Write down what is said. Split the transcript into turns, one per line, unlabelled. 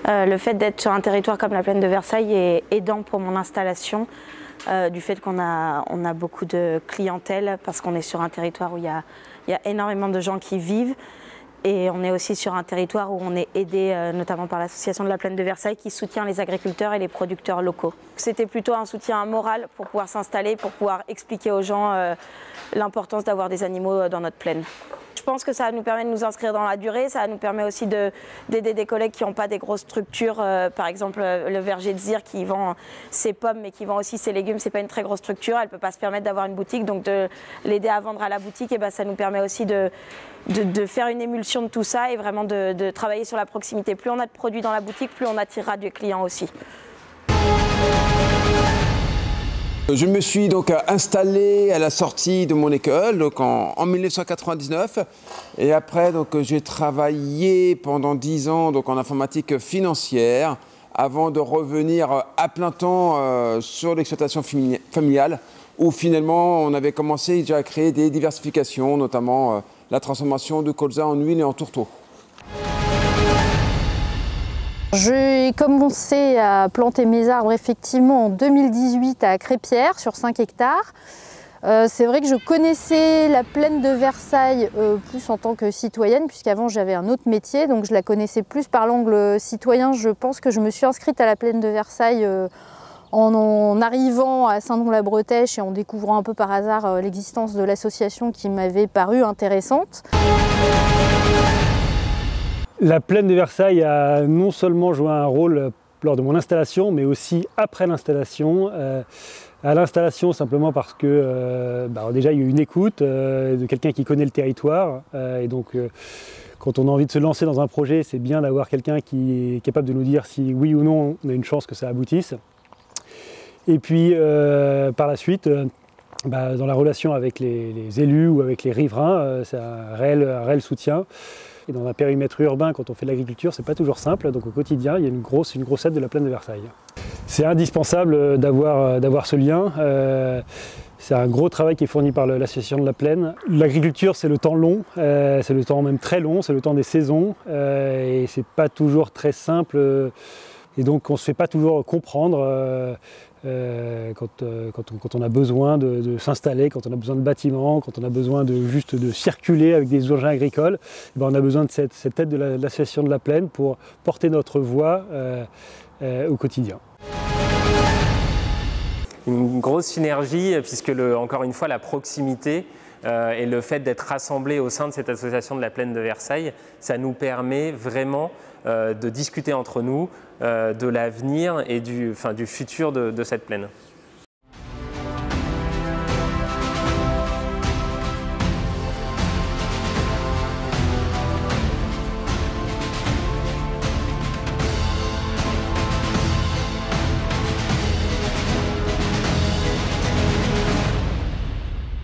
Le fait d'être sur un territoire comme la plaine de Versailles est aidant pour mon installation, du fait qu'on a beaucoup de clientèle parce qu'on est sur un territoire où il y a énormément de gens qui vivent. Et on est aussi sur un territoire où on est aidé notamment par l'association de la plaine de Versailles qui soutient les agriculteurs et les producteurs locaux. C'était plutôt un soutien moral pour pouvoir s'installer, pour pouvoir expliquer aux gens l'importance d'avoir des animaux dans notre plaine. Je pense que ça nous permet de nous inscrire dans la durée, ça nous permet aussi d'aider des collègues qui n'ont pas des grosses structures, par exemple le verger de Zir qui vend ses pommes mais qui vend aussi ses légumes, c'est pas une très grosse structure, elle ne peut pas se permettre d'avoir une boutique, donc de l'aider à vendre à la boutique, et ben ça nous permet aussi de faire une émulsion de tout ça et vraiment de travailler sur la proximité. Plus on a de produits dans la boutique, plus on attirera des clients aussi.
Je me suis donc installé à la sortie de mon école donc en 1999 et après j'ai travaillé pendant 10 ans donc en informatique financière avant de revenir à plein temps sur l'exploitation familiale où finalement on avait commencé déjà à créer des diversifications, notamment la transformation de colza en huile et en tourteau.
J'ai commencé à planter mes arbres effectivement en 2018 à Crépierre sur 5 hectares. C'est vrai que je connaissais la plaine de Versailles plus en tant que citoyenne puisqu'avant j'avais un autre métier, donc je la connaissais plus par l'angle citoyen. Je pense que je me suis inscrite à la plaine de Versailles en arrivant à Saint-Don-la-Bretèche et en découvrant un peu par hasard l'existence de l'association qui m'avait paru intéressante.
La plaine de Versailles a non seulement joué un rôle lors de mon installation, mais aussi après l'installation. À l'installation, simplement parce que déjà il y a eu une écoute de quelqu'un qui connaît le territoire. Et donc, quand on a envie de se lancer dans un projet, c'est bien d'avoir quelqu'un qui est capable de nous dire si oui ou non on a une chance que ça aboutisse. Et puis, par la suite, dans la relation avec les élus ou avec les riverains, c'est un réel soutien. Et dans un périmètre urbain, quand on fait de l'agriculture, c'est pas toujours simple. Donc au quotidien, il y a une grosse aide de la plaine de Versailles. C'est indispensable d'avoir ce lien. C'est un gros travail qui est fourni par l'association de la plaine. L'agriculture, c'est le temps long, c'est le temps même très long, c'est le temps des saisons. Et c'est pas toujours très simple. Et donc on se fait pas toujours comprendre. Quand on a besoin de s'installer, quand on a besoin de bâtiments, quand on a besoin juste de circuler avec des engins agricoles, on a besoin de cette aide de l'association de la plaine pour porter notre voix au quotidien.
Une grosse synergie puisque encore une fois la proximité et le fait d'être rassemblés au sein de cette association de la plaine de Versailles, ça nous permet vraiment de discuter entre nous de l'avenir et du futur de cette plaine.